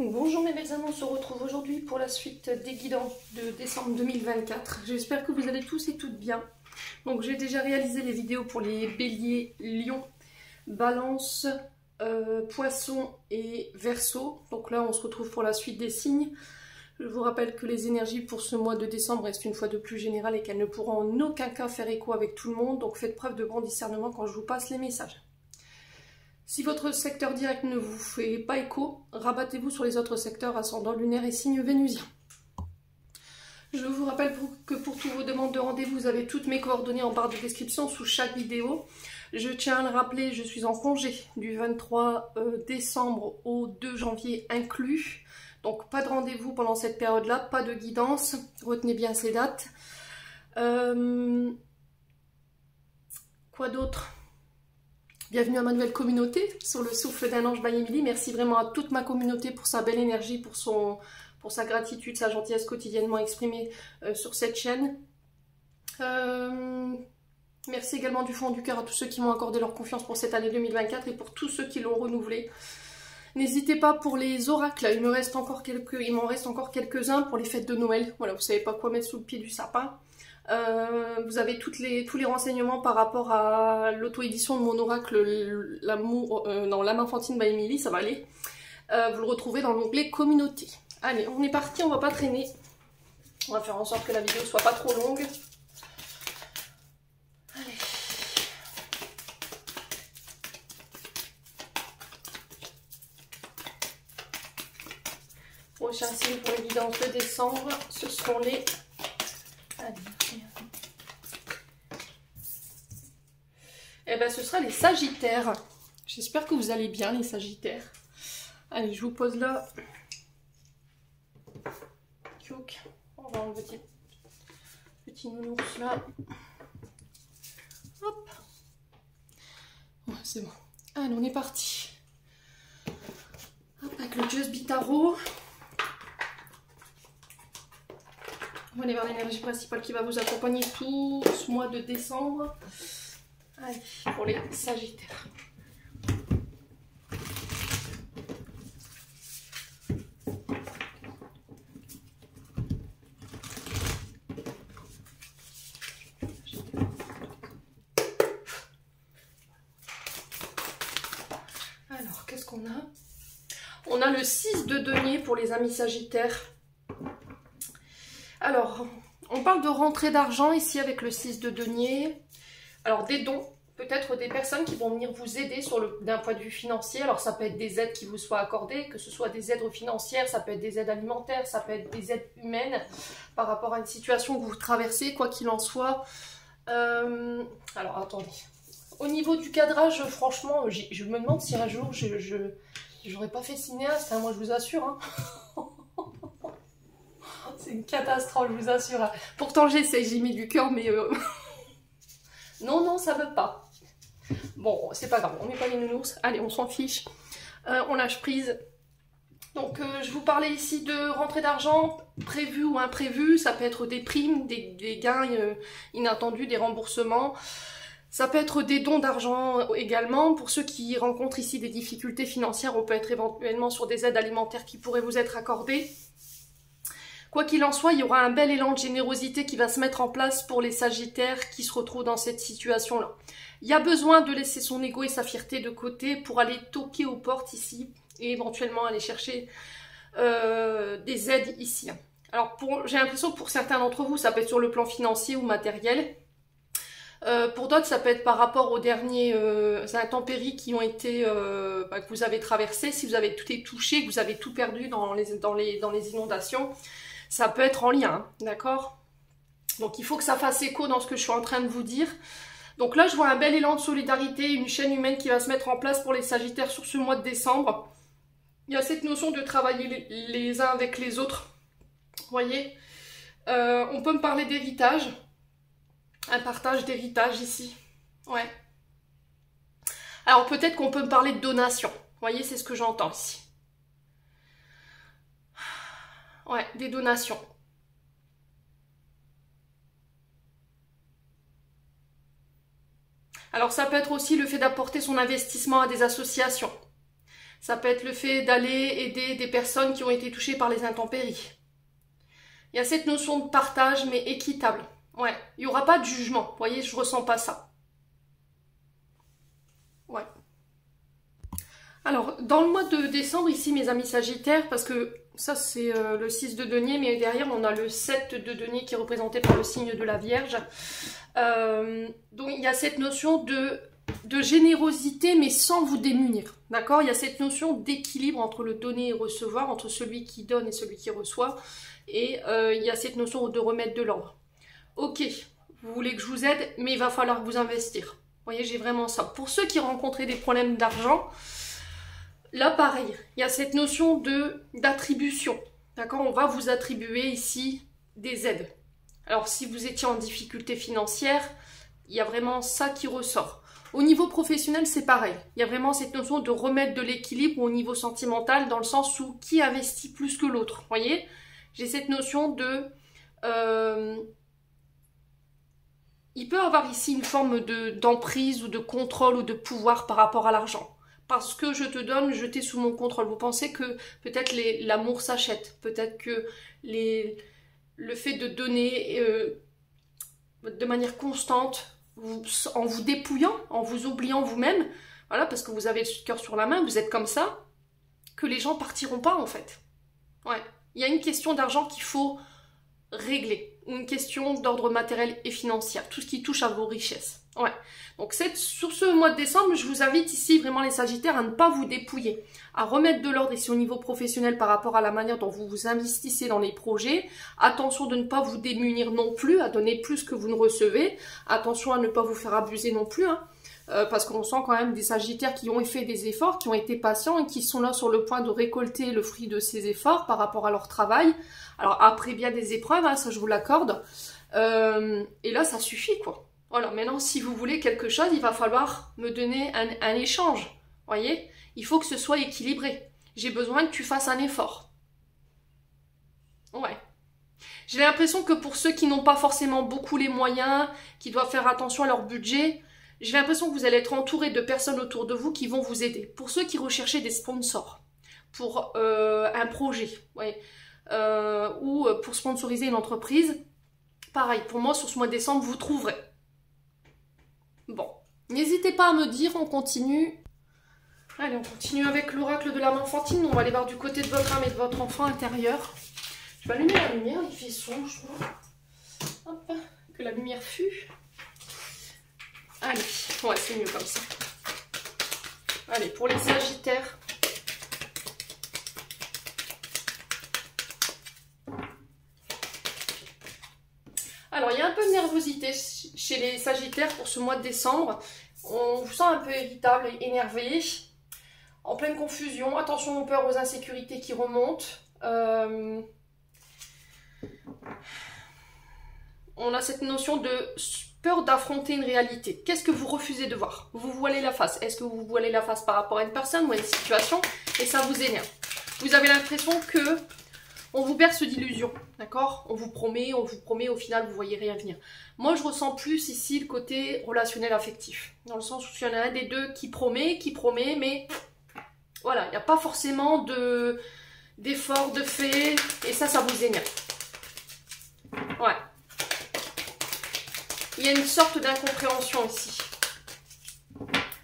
Bonjour mes belles âmes, on se retrouve aujourd'hui pour la suite des guidons de décembre 2024. J'espère que vous allez tous et toutes bien. Donc j'ai déjà réalisé les vidéos pour les béliers, lions, balance, poissons et verseaux. Donc là on se retrouve pour la suite des signes. Je vous rappelle que les énergies pour ce mois de décembre restent une fois de plus générales et qu'elles ne pourront en aucun cas faire écho avec tout le monde. Donc faites preuve de grand discernement quand je vous passe les messages. Si votre secteur direct ne vous fait pas écho, rabattez-vous sur les autres secteurs ascendant lunaire et signes vénusiens. Je vous rappelle que pour toutes vos demandes de rendez-vous, vous avez toutes mes coordonnées en barre de description sous chaque vidéo. Je tiens à le rappeler, je suis en congé du 23 décembre au 2 janvier inclus. Donc pas de rendez-vous pendant cette période-là, pas de guidance. Retenez bien ces dates. Quoi d'autre ? Bienvenue à ma nouvelle communauté sur le souffle d'un ange by Emily. Merci vraiment à toute ma communauté pour sa belle énergie, pour sa gratitude, sa gentillesse quotidiennement exprimée sur cette chaîne. Merci également du fond du cœur à tous ceux qui m'ont accordé leur confiance pour cette année 2024 et pour tous ceux qui l'ont renouvelée. N'hésitez pas pour les oracles, il m'en reste encore quelques-uns pour les fêtes de Noël. Voilà, vous savez pas quoi mettre sous le pied du sapin. Vous avez tous les renseignements par rapport à l'auto-édition de mon oracle, l'âme enfantine by Emily, ça va aller. Vous le retrouvez dans l'onglet communauté. Allez, on est parti, on va pas traîner. On va faire en sorte que la vidéo soit pas trop longue. Allez. Prochain signe pour les guidances de décembre, ce seront les... Eh ben, ce sera les Sagittaires. J'espère que vous allez bien, les Sagittaires. Allez, je vous pose là. On va enlever petit nounours là. Hop. Ouais, c'est bon. Allez, on est parti. Hop, avec le Just Be Tarot. On va aller voir l'énergie principale qui va vous accompagner tout ce mois de décembre. Allez, pour les Sagittaires. Alors, qu'est-ce qu'on a? On a le 6 de denier pour les amis Sagittaires. Alors, on parle de rentrée d'argent ici avec le 6 de denier. Alors, des dons, peut-être des personnes qui vont venir vous aider d'un point de vue financier. Alors, ça peut être des aides qui vous soient accordées, que ce soit des aides financières, ça peut être des aides alimentaires, ça peut être des aides humaines par rapport à une situation que vous traversez, quoi qu'il en soit. Alors, attendez. Au niveau du cadrage, franchement, je me demande si un jour, j'aurais pas fait cinéaste, hein, moi je vous assure. Hein. C'est une catastrophe, je vous assure. Hein. Pourtant, j'essaie, j'y mets du cœur, mais... Non, ça veut pas. Bon, c'est pas grave, on met pas les nounours. Allez, on s'en fiche. On lâche prise. Donc, je vous parlais ici de rentrée d'argent, prévu ou imprévu. Ça peut être des primes, des gains inattendus, des remboursements. Ça peut être des dons d'argent également. Pour ceux qui rencontrent ici des difficultés financières, on peut être éventuellement sur des aides alimentaires qui pourraient vous être accordées. Quoi qu'il en soit, il y aura un bel élan de générosité qui va se mettre en place pour les Sagittaires qui se retrouvent dans cette situation-là. Il y a besoin de laisser son ego et sa fierté de côté pour aller toquer aux portes ici et éventuellement aller chercher des aides ici. Alors, j'ai l'impression que pour certains d'entre vous, ça peut être sur le plan financier ou matériel. Pour d'autres, ça peut être par rapport aux derniers intempéries qui ont été que vous avez traversées. Si vous avez tout été touché, que vous avez tout perdu dans les inondations, ça peut être en lien, d'accord? Donc il faut que ça fasse écho dans ce que je suis en train de vous dire. Donc là, je vois un bel élan de solidarité, une chaîne humaine qui va se mettre en place pour les Sagittaires sur ce mois de décembre. Il y a cette notion de travailler les uns avec les autres. Vous voyez, on peut me parler d'héritage. Un partage d'héritage ici. Ouais. Alors peut-être qu'on peut me parler de donation. Vous voyez, c'est ce que j'entends ici. Ouais, des donations. Alors ça peut être aussi le fait d'apporter son investissement à des associations. Ça peut être le fait d'aller aider des personnes qui ont été touchées par les intempéries. Il y a cette notion de partage, mais équitable. Ouais, il n'y aura pas de jugement. Vous voyez, je ressens pas ça. Ouais. Alors, dans le mois de décembre, ici, mes amis Sagittaires, parce que ça, c'est le 6 de denier, mais derrière, on a le 7 de denier qui est représenté par le signe de la Vierge. Donc, il y a cette notion de générosité, mais sans vous démunir. D'accord? Il y a cette notion d'équilibre entre le donner et recevoir, entre celui qui donne et celui qui reçoit. Et il y a cette notion de remettre de l'ordre. Ok, vous voulez que je vous aide, mais il va falloir vous investir. Vous voyez, j'ai vraiment ça. Pour ceux qui rencontraient des problèmes d'argent, là, pareil, il y a cette notion d'attribution. D'accord? On va vous attribuer ici des aides. Alors, si vous étiez en difficulté financière, il y a vraiment ça qui ressort. Au niveau professionnel, c'est pareil. Il y a vraiment cette notion de remettre de l'équilibre au niveau sentimental, dans le sens où qui investit plus que l'autre. Vous voyez? J'ai cette notion de... il peut y avoir ici une forme d'emprise ou de contrôle ou de pouvoir par rapport à l'argent. Parce que je te donne, je t'ai sous mon contrôle. Vous pensez que peut-être l'amour s'achète. Peut-être que le fait de donner de manière constante, en vous dépouillant, en vous oubliant vous-même, voilà, parce que vous avez le cœur sur la main, vous êtes comme ça, que les gens partiront pas en fait. Ouais. Il y a une question d'argent qu'il faut régler, une question d'ordre matériel et financier, tout ce qui touche à vos richesses. Ouais. Donc sur ce mois de décembre, je vous invite ici vraiment les Sagittaires à ne pas vous dépouiller, à remettre de l'ordre ici au niveau professionnel par rapport à la manière dont vous vous investissez dans les projets. Attention de ne pas vous démunir non plus, à donner plus que vous ne recevez. Attention à ne pas vous faire abuser non plus, hein. Parce qu'on sent quand même des Sagittaires qui ont fait des efforts, qui ont été patients et qui sont là sur le point de récolter le fruit de ces efforts par rapport à leur travail. Alors après bien des épreuves, hein, ça je vous l'accorde. Et là ça suffit quoi. Voilà, maintenant si vous voulez quelque chose, il va falloir me donner un échange. Voyez, il faut que ce soit équilibré. J'ai besoin que tu fasses un effort. Ouais. J'ai l'impression que pour ceux qui n'ont pas forcément beaucoup les moyens, qui doivent faire attention à leur budget, j'ai l'impression que vous allez être entouré de personnes autour de vous qui vont vous aider. Pour ceux qui recherchaient des sponsors, pour un projet, ouais, ou pour sponsoriser une entreprise, pareil, pour moi, sur ce mois de décembre, vous trouverez. Bon, n'hésitez pas à me dire, on continue. Allez, on continue avec l'oracle de l'âme enfantine. On va aller voir du côté de votre âme et de votre enfant intérieur. Je vais allumer la lumière, il fait sombre, hop, que la lumière fût. Allez, ouais, c'est mieux comme ça. Allez, pour les Sagittaires. Alors, il y a un peu de nervosité chez les Sagittaires pour ce mois de décembre. On vous sent un peu irritable et énervé, en pleine confusion. Attention aux peurs, aux insécurités qui remontent. On a cette notion de peur d'affronter une réalité. Qu'est-ce que vous refusez de voir? Vous voilez la face. Est-ce que vous voilez la face par rapport à une personne ou à une situation et ça vous énerve? Vous avez l'impression que on vous berce d'illusions, d'accord? On vous promet, au final vous voyez rien venir. Moi je ressens plus ici le côté relationnel affectif, dans le sens où il y en a un des deux qui promet, mais voilà, il n'y a pas forcément d'effort, de fait, et ça vous énerve. Ouais. Il y a une sorte d'incompréhension ici.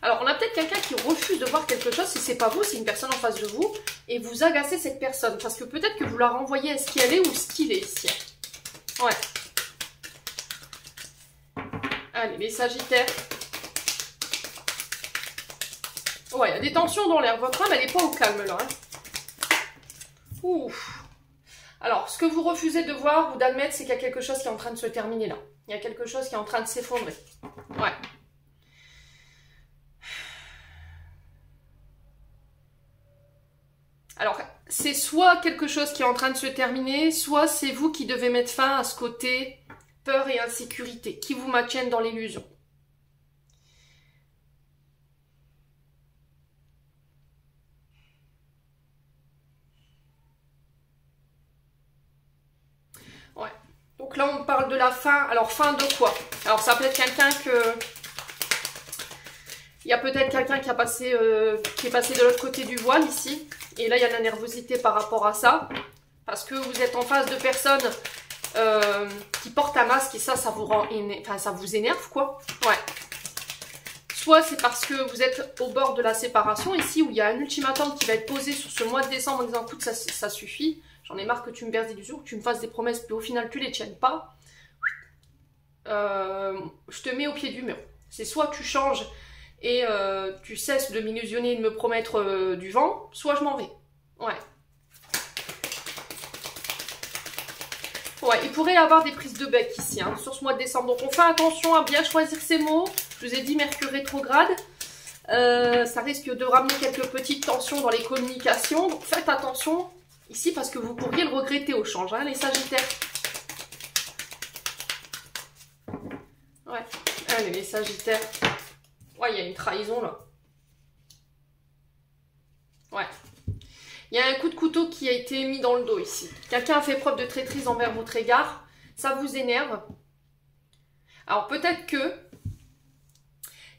Alors, on a peut-être quelqu'un qui refuse de voir quelque chose, si c'est pas vous, c'est une personne en face de vous, et vous agacez cette personne, parce que peut-être que vous la renvoyez à ce qu'elle est ou ce qu'il est ici. Ouais. Allez, les Sagittaires. Ouais, il y a des tensions dans l'air. Votre âme, elle n'est pas au calme, là. Hein. Ouf. Alors, ce que vous refusez de voir ou d'admettre, c'est qu'il y a quelque chose qui est en train de se terminer, là. Il y a quelque chose qui est en train de s'effondrer. Ouais. Alors, c'est soit quelque chose qui est en train de se terminer, soit c'est vous qui devez mettre fin à ce côté peur et insécurité, qui vous maintiennent dans l'illusion. Ouais. Donc là, on parle de la fin. Alors, fin de quoi? Alors, ça peut être quelqu'un que... Il y a peut-être quelqu'un qui est passé de l'autre côté du voile ici. Et là, il y a de la nervosité par rapport à ça. Parce que vous êtes en face de personnes qui portent un masque et ça vous rend ça vous énerve, quoi. Ouais. Soit c'est parce que vous êtes au bord de la séparation ici, où il y a un ultimatum qui va être posé sur ce mois de décembre en disant, écoute, ça suffit. J'en ai marre que tu me berces d'illusions, que tu me fasses des promesses, puis au final, tu les tiennes pas. Je te mets au pied du mur. C'est soit tu changes et tu cesses de m'illusionner et de me promettre du vent, soit je m'en vais. Ouais. Ouais, il pourrait y avoir des prises de bec ici, hein, sur ce mois de décembre. Donc on fait attention à bien choisir ses mots. Je vous ai dit Mercure rétrograde. Ça risque de ramener quelques petites tensions dans les communications. Donc faites attention ici parce que vous pourriez le regretter au change, hein, les Sagittaires. Ouais, allez les Sagittaires. Ouais, il y a une trahison là. Ouais. Il y a un coup de couteau qui a été mis dans le dos ici. Quelqu'un a fait preuve de traîtrise envers votre égard. Ça vous énerve. Alors peut-être que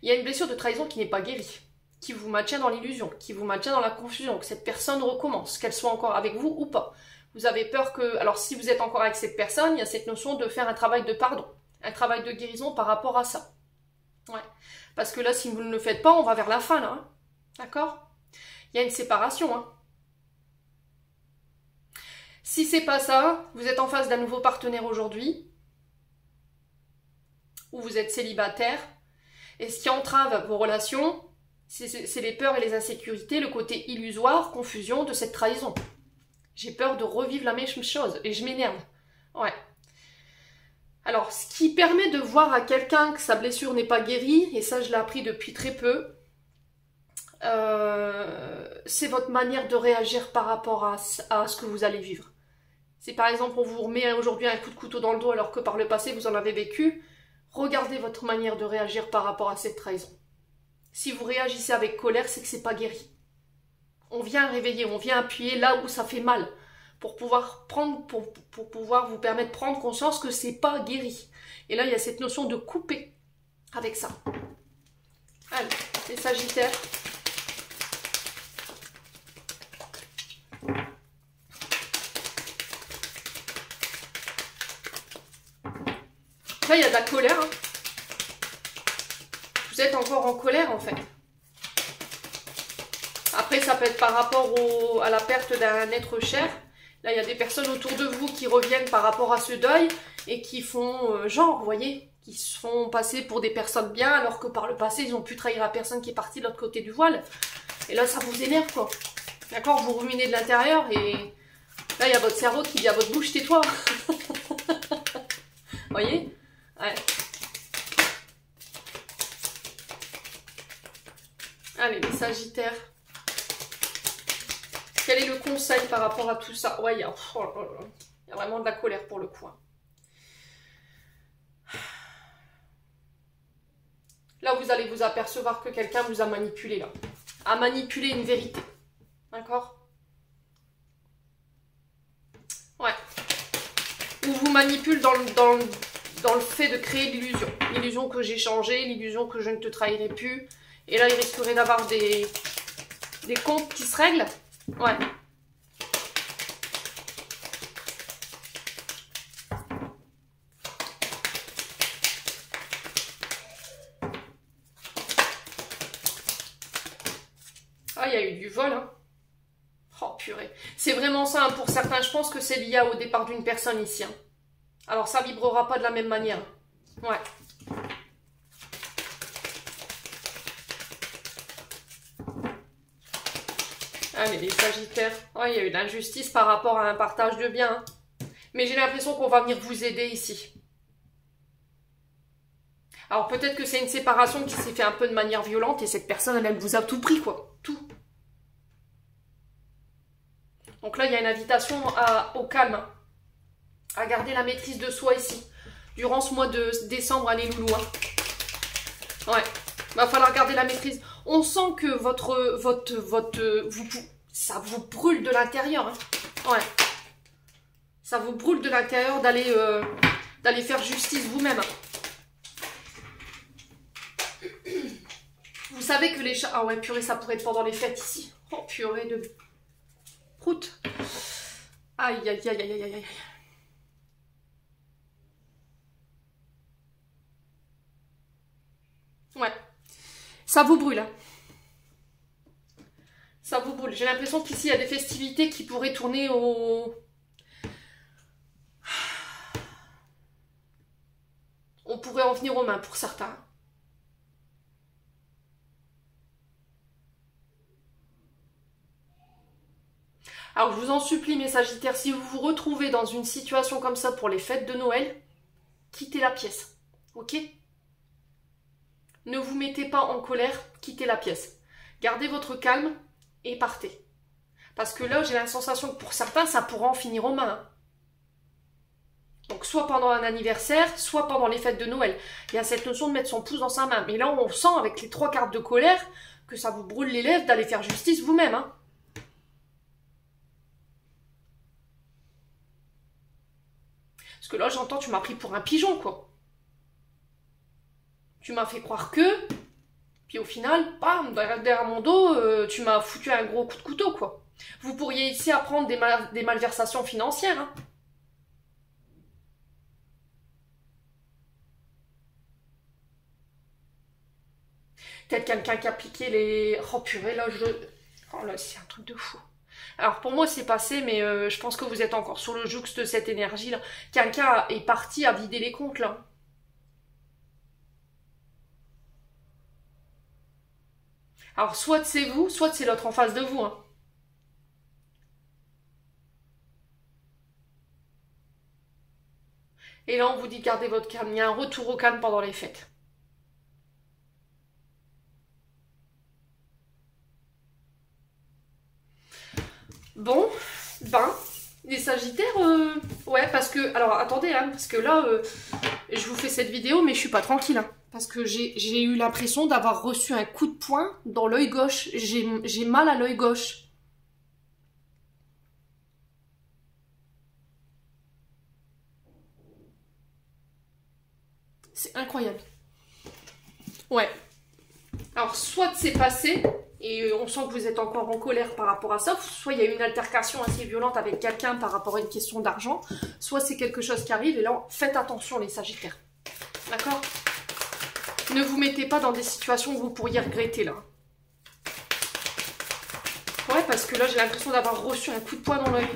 il y a une blessure de trahison qui n'est pas guérie. Qui vous maintient dans l'illusion. Qui vous maintient dans la confusion. Que cette personne recommence. Qu'elle soit encore avec vous ou pas. Vous avez peur que... Alors si vous êtes encore avec cette personne, il y a cette notion de faire un travail de pardon. Un travail de guérison par rapport à ça. Ouais. Parce que là, si vous ne le faites pas, on va vers la fin là. Hein. D'accord? Il y a une séparation. Hein. Si c'est pas ça, vous êtes en face d'un nouveau partenaire aujourd'hui, ou vous êtes célibataire, et ce qui entrave vos relations, c'est les peurs et les insécurités, le côté illusoire, confusion de cette trahison. J'ai peur de revivre la même chose, et je m'énerve. Ouais. Alors, ce qui permet de voir à quelqu'un que sa blessure n'est pas guérie, et ça je l'ai appris depuis très peu, c'est votre manière de réagir par rapport à ce que vous allez vivre. Si par exemple on vous remet aujourd'hui un coup de couteau dans le dos alors que par le passé vous en avez vécu, regardez votre manière de réagir par rapport à cette trahison. Si vous réagissez avec colère, c'est que c'est pas guéri. On vient réveiller, on vient appuyer là où ça fait mal pour pouvoir pouvoir vous permettre de prendre conscience que c'est pas guéri. Et là il y a cette notion de couper avec ça. Allez, les Sagittaires. Là, il y a de la colère. Hein. Vous êtes encore en colère, en fait. Après, ça peut être par rapport à la perte d'un être cher. Là, il y a des personnes autour de vous qui reviennent par rapport à ce deuil et qui font genre, vous voyez, qui se font passer pour des personnes bien alors que par le passé, ils ont pu trahir la personne qui est partie de l'autre côté du voile. Et là, ça vous énerve, quoi. D'accord? Vous ruminez de l'intérieur et là, il y a votre cerveau qui dit à votre bouche, tais-toi. Vous voyez? Ouais. Allez, les Sagittaires. Quel est le conseil par rapport à tout ça? Ouais, il y a vraiment de la colère pour le coup. Là, vous allez vous apercevoir que quelqu'un vous a manipulé, là. A manipulé une vérité. D'accord? Ouais. Ou vous manipule dans le fait de créer l'illusion. L'illusion que j'ai changé, l'illusion que je ne te trahirai plus. Et là, il risquerait d'avoir des comptes qui se règlent. Ouais. Ah, il y a eu du vol, hein. Oh, purée. C'est vraiment ça, hein. Pour certains, je pense que c'est lié au départ d'une personne ici, hein. Alors, ça vibrera pas de la même manière. Ouais. Allez, les Sagittaires. Oh, il y a eu de l'injustice par rapport à un partage de biens. Hein. Mais j'ai l'impression qu'on va venir vous aider ici. Alors, peut-être que c'est une séparation qui s'est fait un peu de manière violente et cette personne, elle vous a tout pris, quoi. Tout. Donc là, il y a une invitation au calme. Hein. À garder la maîtrise de soi ici. Durant ce mois de décembre, allez loulou. Hein. Ouais. Va falloir garder la maîtrise. On sent que ça vous brûle de l'intérieur. Hein. Ouais. Ça vous brûle de l'intérieur d'aller faire justice vous-même. Hein. Vous savez que les chats... Ah ouais, purée, ça pourrait être pendant les fêtes ici. Oh, purée de... Prout. Aïe, aïe, aïe, aïe, aïe, aïe. Ouais. Ça vous brûle, hein. Ça vous brûle. J'ai l'impression qu'ici, il y a des festivités qui pourraient tourner au... On pourrait en venir aux mains pour certains. Alors, je vous en supplie, mes Sagittaires, si vous vous retrouvez dans une situation comme ça pour les fêtes de Noël, quittez la pièce, ok? Ne vous mettez pas en colère, quittez la pièce. Gardez votre calme et partez. Parce que là, j'ai la sensation que pour certains, ça pourra en finir aux mains. Hein. Donc, soit pendant un anniversaire, soit pendant les fêtes de Noël. Il y a cette notion de mettre son pouce dans sa main. Mais là, on sent avec les 3 cartes de colère que ça vous brûle les lèvres d'aller faire justice vous-même, hein. Parce que là, j'entends, tu m'as pris pour un pigeon, quoi. Tu m'as fait croire que... Puis au final, bam, derrière mon dos, tu m'as foutu un gros coup de couteau, quoi. Vous pourriez ici apprendre des malversations financières, hein. Peut-être quelqu'un qui a appliqué les... Oh purée, là, Oh là, c'est un truc de fou. Alors pour moi c'est passé, mais je pense que vous êtes encore sur le jouxte de cette énergie-là. Quelqu'un est parti à vider les comptes, là. Alors soit c'est vous, soit c'est l'autre en face de vous, hein. Et là on vous dit gardez votre calme. Il y a un retour au calme pendant les fêtes. Bon, ben, les Sagittaires, ouais, parce que, alors attendez, hein, parce que là, je vous fais cette vidéo, mais je suis pas tranquille, hein, parce que j'ai eu l'impression d'avoir reçu un coup de poing dans l'œil gauche. J'ai mal à l'œil gauche. C'est incroyable. Ouais. Alors, soit c'est passé, et on sent que vous êtes encore en colère par rapport à ça, soit il y a une altercation assez violente avec quelqu'un par rapport à une question d'argent, soit c'est quelque chose qui arrive, et là, faites attention les Sagittaires. D'accord? Ne vous mettez pas dans des situations où vous pourriez regretter, là. Ouais, parce que là, j'ai l'impression d'avoir reçu un coup de poing dans l'œil.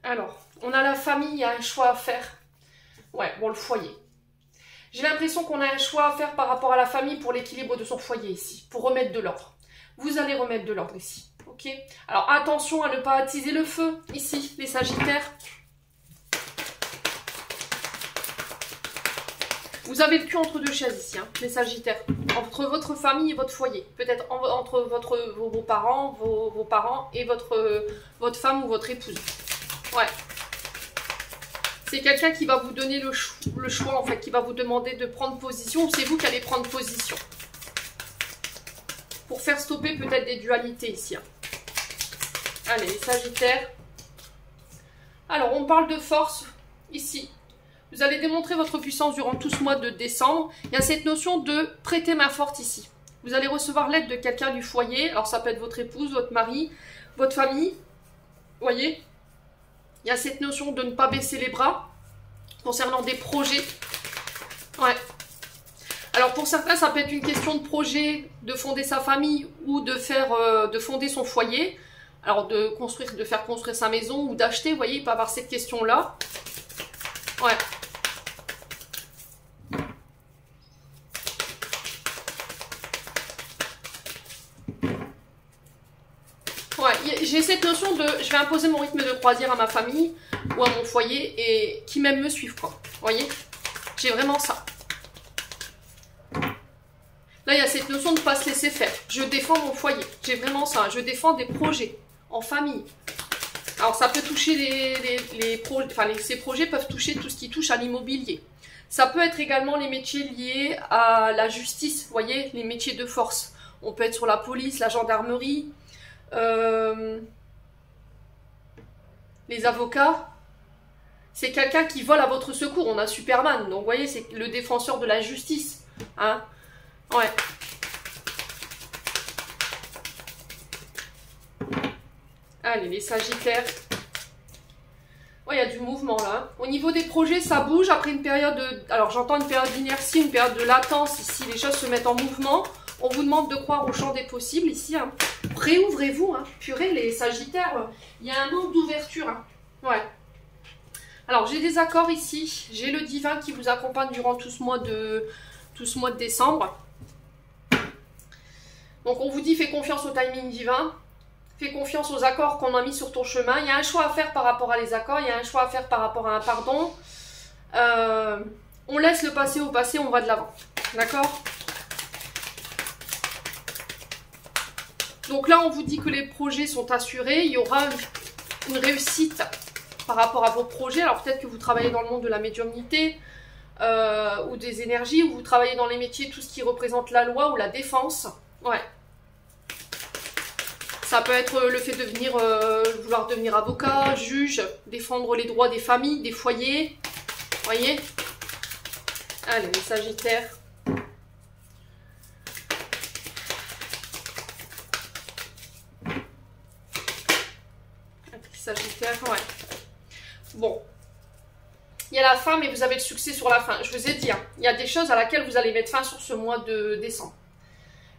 Alors, on a la famille, il y a un choix à faire. Ouais, bon, le foyer. J'ai l'impression qu'on a un choix à faire par rapport à la famille pour l'équilibre de son foyer ici, pour remettre de l'ordre. Vous allez remettre de l'ordre ici, ok? Alors attention à ne pas attiser le feu ici, les Sagittaires. Vous avez le cul entre deux chaises ici, hein, les Sagittaires. Entre votre famille et votre foyer. Peut-être entre vos parents, vos parents et votre femme ou votre épouse. Ouais. C'est quelqu'un qui va vous donner le choix, en fait, qui va vous demander de prendre position, ou c'est vous qui allez prendre position. Pour faire stopper peut-être des dualités ici. Hein. Allez, les Sagittaires. Alors, on parle de force ici. Vous allez démontrer votre puissance durant tout ce mois de décembre. Il y a cette notion de prêter main forte ici. Vous allez recevoir l'aide de quelqu'un du foyer. Alors, ça peut être votre épouse, votre mari, votre famille. Vous voyez ? Il y a cette notion de ne pas baisser les bras concernant des projets. Ouais. Alors pour certains, ça peut être une question de projet, de fonder sa famille ou de fonder son foyer. Alors de faire construire sa maison ou d'acheter, vous voyez, il peut y avoir cette question-là. Ouais. Ouais, j'ai cette notion de je vais imposer mon rythme de croisière à ma famille ou à mon foyer et qui même me suivent, quoi. Vous voyez? J'ai vraiment ça. Là, il y a cette notion de ne pas se laisser faire. Je défends mon foyer. J'ai vraiment ça. Je défends des projets en famille. Alors, ça peut toucher ces projets peuvent toucher tout ce qui touche à l'immobilier. Ça peut être également les métiers liés à la justice, vous voyez, les métiers de force. On peut être sur la police, la gendarmerie, les avocats. C'est quelqu'un qui vole à votre secours. On a Superman, donc vous voyez, c'est le défenseur de la justice. Hein? Ouais. Allez, les Sagittaires. Ouais, il y a du mouvement là. Hein. Au niveau des projets, ça bouge après une période de... Alors, j'entends une période d'inertie, une période de latence ici. Les choses se mettent en mouvement. On vous demande de croire au champ des possibles ici. Hein. Réouvrez-vous. Hein. Purée, les Sagittaires, il y a un manque d'ouverture. Hein. Ouais. Alors, j'ai des accords ici. J'ai le divin qui vous accompagne durant tout ce mois de décembre. Donc, on vous dit, fais confiance au timing divin. Fais confiance aux accords qu'on a mis sur ton chemin. Il y a un choix à faire par rapport à les accords. Il y a un choix à faire par rapport à un pardon. On laisse le passé au passé, on va de l'avant. D'accord? Donc là, on vous dit que les projets sont assurés. Il y aura une réussite par rapport à vos projets. Alors peut-être que vous travaillez dans le monde de la médiumnité ou des énergies, ou vous travaillez dans les métiers, tout ce qui représente la loi ou la défense. Ouais. Ça peut être le fait de vouloir devenir avocat, juge, défendre les droits des familles, des foyers. Voyez? Allez, les Sagittaires. Les Sagittaires, ouais. Bon. Il y a la fin, mais vous avez le succès sur la fin. Je vous ai dit, hein, il y a des choses à laquelle vous allez mettre fin sur ce mois de décembre.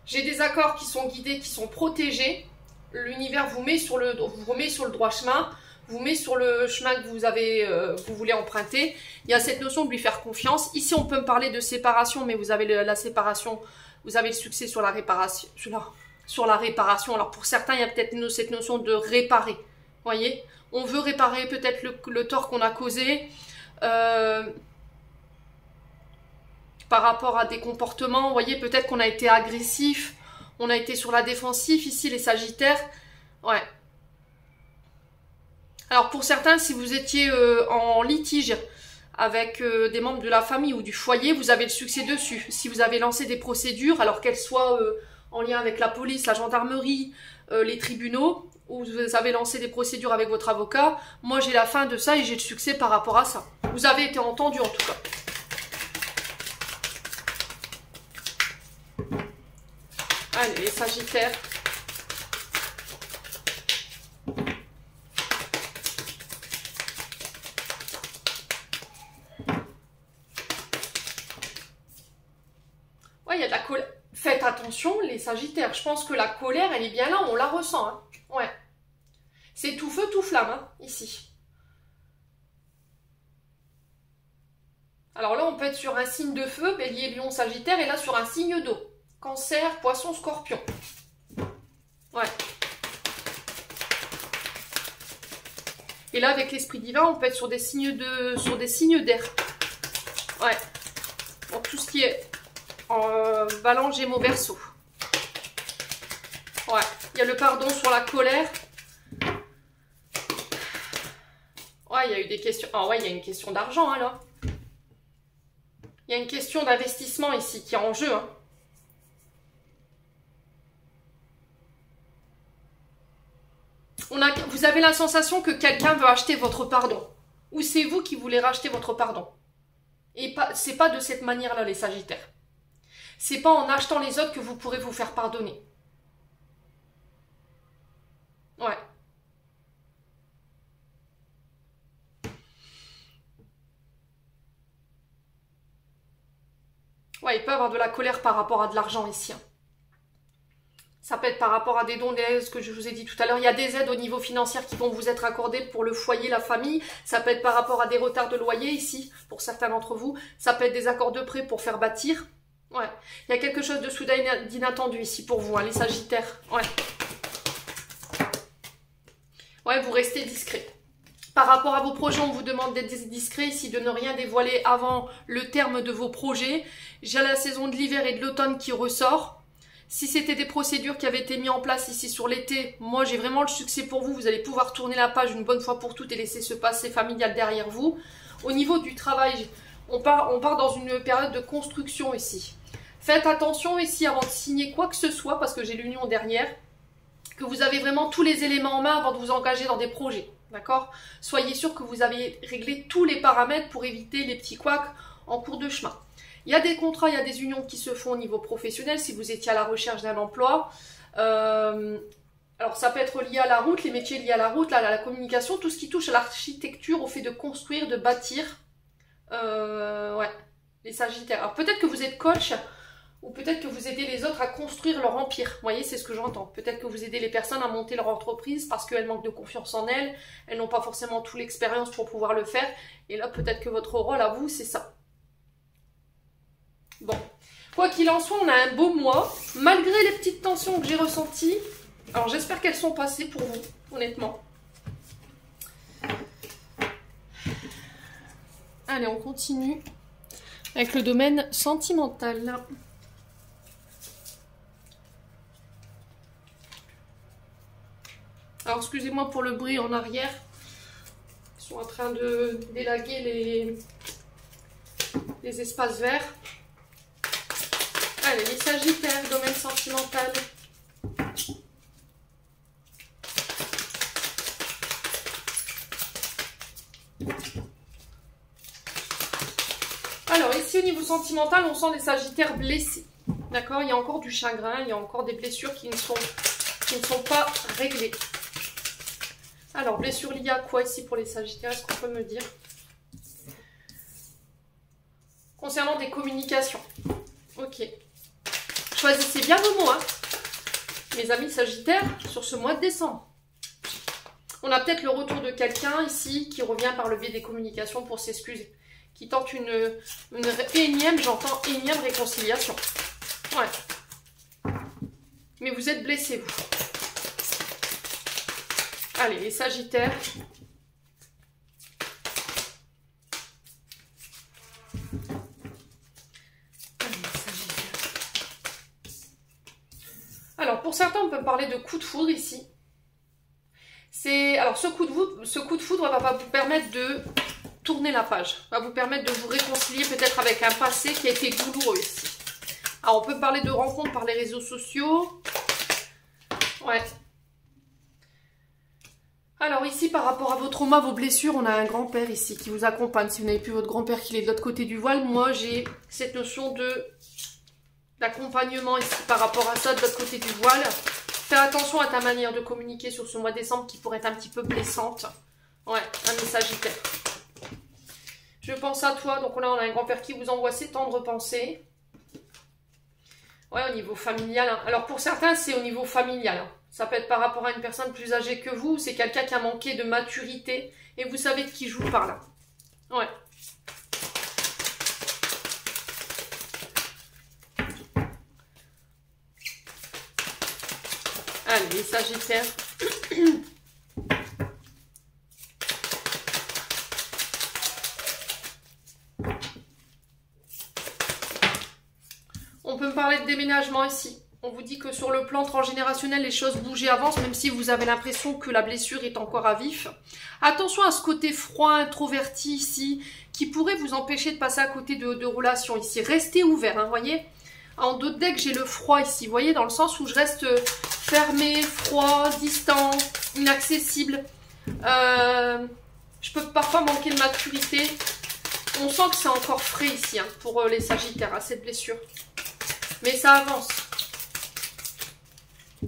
J'ai des accords qui sont guidés, qui sont protégés. L'univers vous remet sur le droit chemin, vous met sur le chemin que vous voulez emprunter. Il y a cette notion de lui faire confiance. Ici, on peut me parler de séparation, mais vous avez la séparation, vous avez le succès sur la réparation. Sur la réparation. Alors pour certains, il y a peut-être cette notion de réparer. Voyez, on veut réparer peut-être le tort qu'on a causé par rapport à des comportements. Vous voyez, peut-être qu'on a été agressif. On a été sur la défensive, ici, les Sagittaires. Ouais. Alors, pour certains, si vous étiez en litige avec des membres de la famille ou du foyer, vous avez le succès dessus. Si vous avez lancé des procédures, alors qu'elles soient en lien avec la police, la gendarmerie, les tribunaux, ou vous avez lancé des procédures avec votre avocat, moi, j'ai la fin de ça et j'ai le succès par rapport à ça. Vous avez été entendu, en tout cas. Allez, les Sagittaires. Ouais, il y a de la colère. Faites attention, les Sagittaires. Je pense que la colère, elle est bien là, on la ressent. Hein. Ouais. C'est tout feu, tout flamme, hein, ici. Alors là, on peut être sur un signe de feu, Bélier, Lion, Sagittaire, et là sur un signe d'eau. Cancer, Poisson, Scorpion. Ouais. Et là, avec l'esprit divin, on peut être sur des signes d'air. Ouais. Donc tout ce qui est Balance, Gémeaux, Verseau. Ouais. Il y a le pardon sur la colère. Ouais, il y a eu des questions. Ah ouais, il y a une question d'argent, hein, là. Il y a une question d'investissement ici qui est en jeu, hein. Vous avez la sensation que quelqu'un veut acheter votre pardon. Ou c'est vous qui voulez racheter votre pardon. Et c'est pas de cette manière-là, les Sagittaires. C'est pas en achetant les autres que vous pourrez vous faire pardonner. Ouais. Ouais, il peut y avoir de la colère par rapport à de l'argent ici, hein. Ça peut être par rapport à des dons, des aides, ce que je vous ai dit tout à l'heure. Il y a des aides au niveau financier qui vont vous être accordées pour le foyer, la famille. Ça peut être par rapport à des retards de loyer ici, pour certains d'entre vous. Ça peut être des accords de prêt pour faire bâtir. Ouais. Il y a quelque chose de soudain d'inattendu ici pour vous, hein, les Sagittaires. Ouais. Ouais, vous restez discret. Par rapport à vos projets, on vous demande d'être discret ici, de ne rien dévoiler avant le terme de vos projets. J'ai la saison de l'hiver et de l'automne qui ressort. Si c'était des procédures qui avaient été mises en place ici sur l'été, moi j'ai vraiment le succès pour vous. Vous allez pouvoir tourner la page une bonne fois pour toutes et laisser ce passé familial derrière vous. Au niveau du travail, on part dans une période de construction ici. Faites attention ici avant de signer quoi que ce soit, parce que j'ai l'union dernière, que vous avez vraiment tous les éléments en main avant de vous engager dans des projets. D'accord? Soyez sûr que vous avez réglé tous les paramètres pour éviter les petits couacs en cours de chemin. Il y a des contrats, il y a des unions qui se font au niveau professionnel si vous étiez à la recherche d'un emploi. Alors Alors ça peut être lié à la route, les métiers liés à la route, à la communication, tout ce qui touche à l'architecture, au fait de construire, de bâtir. Ouais, les Sagittaires. Alors peut-être que vous êtes coach, ou peut-être que vous aidez les autres à construire leur empire. Vous voyez, c'est ce que j'entends. Peut-être que vous aidez les personnes à monter leur entreprise parce qu'elles manquent de confiance en elles n'ont pas forcément toute l'expérience pour pouvoir le faire. Et là, peut-être que votre rôle à vous, c'est ça. Bon, quoi qu'il en soit, on a un beau mois, malgré les petites tensions que j'ai ressenties. Alors j'espère qu'elles sont passées pour vous, honnêtement. Allez, on continue avec le domaine sentimental. Alors excusez-moi pour le bruit en arrière. Ils sont en train de d'élaguer les espaces verts. Allez, les Sagittaires, domaine sentimental. Alors ici au niveau sentimental, on sent des Sagittaires blessés. D'accord, il y a encore du chagrin, il y a encore des blessures qui ne sont pas réglées. Alors, blessure liée à quoi ici pour les Sagittaires? Est-ce qu'on peut me dire? Concernant des communications. Ok. Choisissez bien vos mots, hein, mes amis Sagittaires, sur ce mois de décembre. On a peut-être le retour de quelqu'un ici qui revient par le biais des communications pour s'excuser. Qui tente une énième, j'entends énième réconciliation. Ouais. Mais vous êtes blessés, vous. Allez, les Sagittaires. Alors, pour certains, on peut parler de coup de foudre ici. Alors, ce coup de foudre va vous permettre de tourner la page. Va vous permettre de vous réconcilier peut-être avec un passé qui a été douloureux ici. Alors, on peut parler de rencontres par les réseaux sociaux. Ouais. Alors ici, par rapport à vos traumas, vos blessures, on a un grand-père ici qui vous accompagne. Si vous n'avez plus votre grand-père qui est de l'autre côté du voile, moi j'ai cette notion d'accompagnement ici par rapport à ça de l'autre côté du voile. Fais attention à ta manière de communiquer sur ce mois de décembre qui pourrait être un petit peu blessante. Ouais, un message Sagittaire. Je pense à toi, donc là on a un grand-père qui vous envoie ses tendres pensées. Ouais, au niveau familial. Hein. Alors pour certains, c'est au niveau familial. Hein. Ça peut être par rapport à une personne plus âgée que vous, c'est quelqu'un qui a manqué de maturité et vous savez de qui je vous parle. Ouais. Allez, les Sagittaires. On peut me parler de déménagement ici. On vous dit que sur le plan transgénérationnel, les choses bougent et avancent, même si vous avez l'impression que la blessure est encore à vif. Attention à ce côté froid, introverti ici, qui pourrait vous empêcher de passer à côté de relations ici. Restez ouvert, hein, voyez. En dos de deck, j'ai le froid ici, vous voyez, dans le sens où je reste fermé, froid, distant, inaccessible. Je peux parfois manquer de maturité. On sent que c'est encore frais ici, hein, pour les Sagittaires, à cette blessure. Mais ça avance.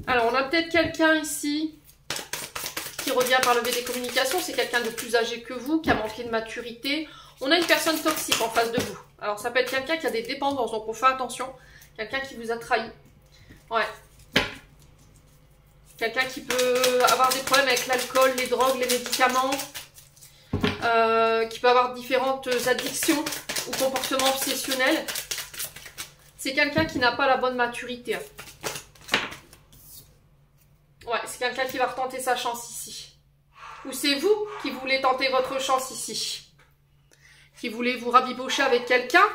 Alors, on a peut-être quelqu'un ici qui revient par le biais des communications. C'est quelqu'un de plus âgé que vous, qui a manqué de maturité. On a une personne toxique en face de vous. Alors, ça peut être quelqu'un qui a des dépendances, donc on fait attention. Quelqu'un qui vous a trahi. Ouais. Quelqu'un qui peut avoir des problèmes avec l'alcool, les drogues, les médicaments. Qui peut avoir différentes addictions ou comportements obsessionnels. C'est quelqu'un qui n'a pas la bonne maturité. Ouais, c'est quelqu'un qui va retenter sa chance ici. Ou c'est vous qui voulez tenter votre chance ici. Qui voulez vous rabibocher avec quelqu'un.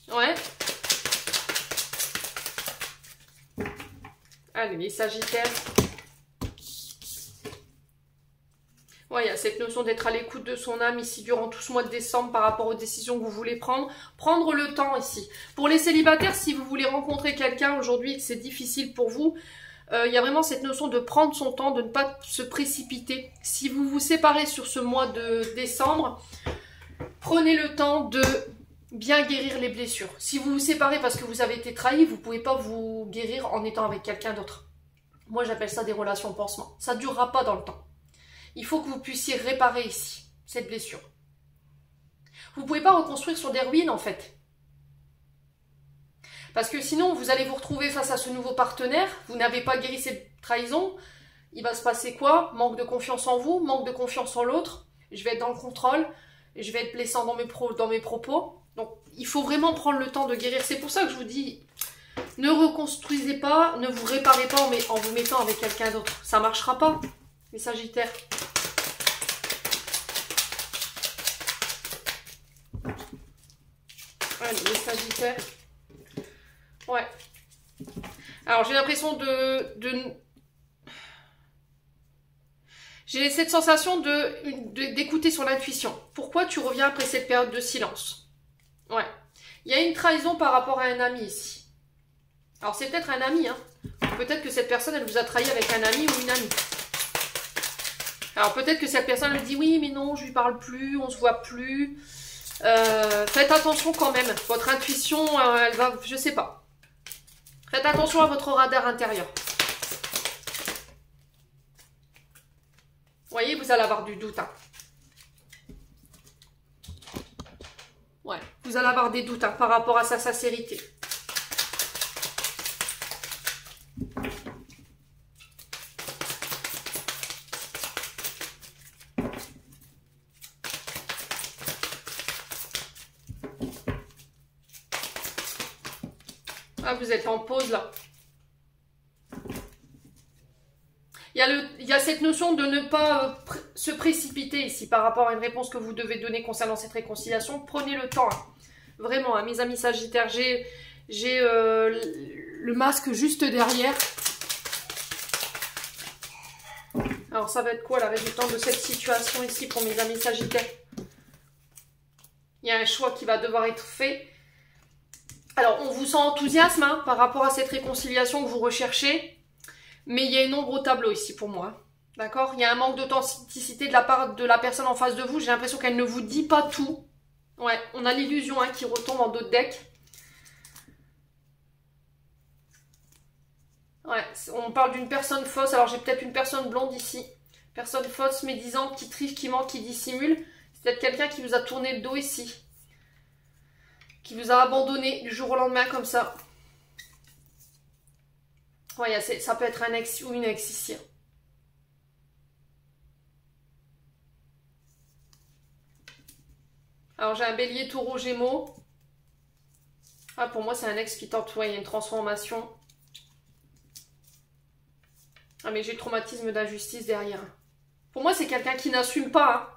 Ouais. Allez, les Sagittaires. Ouais, il y a cette notion d'être à l'écoute de son âme ici durant tout ce mois de décembre par rapport aux décisions que vous voulez prendre. Prendre le temps ici. Pour les célibataires, si vous voulez rencontrer quelqu'un aujourd'hui et que c'est difficile pour vous, il y a vraiment cette notion de prendre son temps, de ne pas se précipiter. Si vous vous séparez sur ce mois de décembre, prenez le temps de bien guérir les blessures. Si vous vous séparez parce que vous avez été trahi, vous ne pouvez pas vous guérir en étant avec quelqu'un d'autre. Moi, j'appelle ça des relations pansement. Ça ne durera pas dans le temps. Il faut que vous puissiez réparer ici, cette blessure. Vous ne pouvez pas reconstruire sur des ruines, en fait. Parce que sinon, vous allez vous retrouver face à ce nouveau partenaire. Vous n'avez pas guéri cette trahison. Il va se passer quoi? Manque de confiance en vous, manque de confiance en l'autre. Je vais être dans le contrôle. Je vais être blessant dans mes propos. Donc, il faut vraiment prendre le temps de guérir. C'est pour ça que je vous dis, ne reconstruisez pas, ne vous réparez pas en vous mettant avec quelqu'un d'autre. Ça ne marchera pas, les Sagittaires. Allez, les Sagittaires. Ouais. Alors, j'ai l'impression j'ai cette sensation d'écouter son intuition. Pourquoi tu reviens après cette période de silence? Ouais. Il y a une trahison par rapport à un ami ici. Alors, c'est peut-être un ami, hein. Peut-être que cette personne, elle vous a trahi avec un ami ou une amie. Alors, peut-être que cette personne, elle dit, oui, mais non, je lui parle plus, on se voit plus. Faites attention quand même. Votre intuition, elle va, je sais pas. Faites attention à votre radar intérieur. Vous voyez, vous allez avoir du doute. Hein. Ouais, vous allez avoir des doutes hein, par rapport à sa sincérité. Ah, vous êtes en pause là. Il y a cette notion de ne pas se précipiter ici par rapport à une réponse que vous devez donner concernant cette réconciliation. Prenez le temps. Hein. Vraiment, hein, mes amis Sagittaires, j'ai le masque juste derrière. Alors, ça va être quoi la résultante de cette situation ici pour mes amis Sagittaires? Il y a un choix qui va devoir être fait. Alors, on vous sent enthousiaste hein, par rapport à cette réconciliation que vous recherchez. Mais il y a une ombre au tableau ici pour moi. D'accord? Il y a un manque d'authenticité de la part de la personne en face de vous. J'ai l'impression qu'elle ne vous dit pas tout. Ouais, on a l'illusion hein, qui retombe en d'autres decks. Ouais, on parle d'une personne fausse. Alors j'ai peut-être une personne blonde ici. Personne fausse, médisante, qui triche, qui ment, qui dissimule. C'est peut-être quelqu'un qui vous a tourné le dos ici. Qui vous a abandonné du jour au lendemain comme ça. Ouais, ça peut être un ex ou une ex ici. Alors j'ai un bélier, taureau, gémeaux. Ah, pour moi c'est un ex qui tente, ouais, il y a une transformation. Ah mais j'ai le traumatisme d'injustice derrière. Pour moi c'est quelqu'un qui n'assume pas, hein.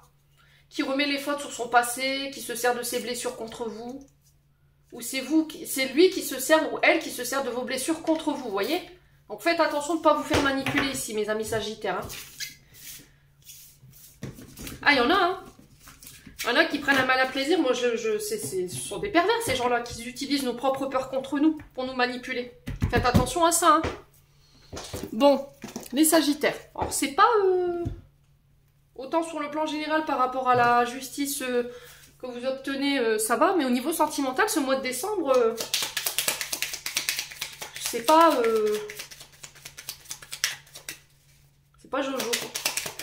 Qui remet les fautes sur son passé, qui se sert de ses blessures contre vous. Ou c'est lui qui se sert ou elle qui se sert de vos blessures contre vous, voyez? Donc faites attention de ne pas vous faire manipuler ici, mes amis Sagittaires. Hein. Ah, il y en a, hein. Il y en a qui prennent un mal à plaisir. Moi, ce sont des pervers, ces gens-là, qui utilisent nos propres peurs contre nous, pour nous manipuler. Faites attention à ça. Hein. Bon, les Sagittaires. Alors, c'est pas autant sur le plan général par rapport à la justice que vous obtenez, ça va. Mais au niveau sentimental, ce mois de décembre, c'est pas... c'est pas Jojo.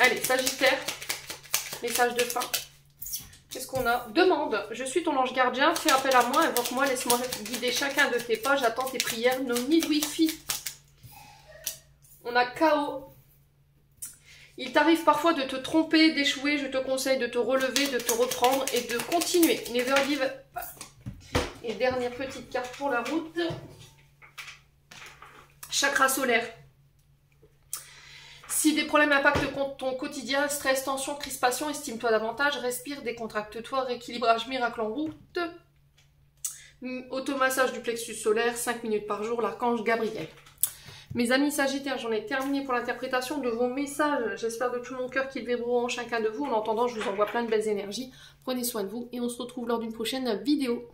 Allez, Sagittaire. Message de fin. Qu'est-ce qu'on a? Demande. Je suis ton ange gardien. Fais appel à moi. Invoque-moi. Laisse-moi guider chacun de tes pas. J'attends tes prières. No need wifi. On a chaos. Il t'arrive parfois de te tromper, d'échouer. Je te conseille de te relever, de te reprendre et de continuer. Never give up. Et dernière petite carte pour la route. Chakra solaire. Si des problèmes impactent ton quotidien, stress, tension, crispation, estime-toi davantage, respire, décontracte-toi, rééquilibrage miracle en route. Automassage du plexus solaire, 5 minutes par jour, l'archange Gabriel. Mes amis Sagittaires, j'en ai terminé pour l'interprétation de vos messages. J'espère de tout mon cœur qu'ils vibreront en chacun de vous. En attendant, je vous envoie plein de belles énergies. Prenez soin de vous et on se retrouve lors d'une prochaine vidéo.